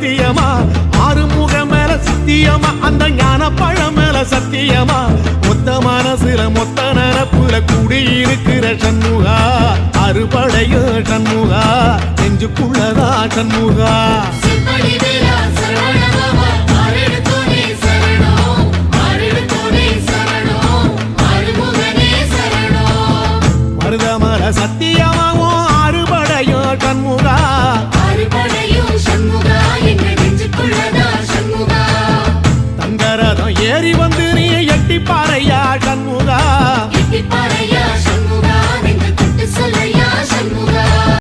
சத்தியமா ஆறுமுகம் மேல சத்தியமா அந்த ஞான பழம் மேல சத்தியமா மொத்த மனசுல மொத்த நரப்புல குடியிருக்கிற சண்முகா அறுபடையோ சண்முகா நெஞ்சுக்குள்ளதா சண்முகா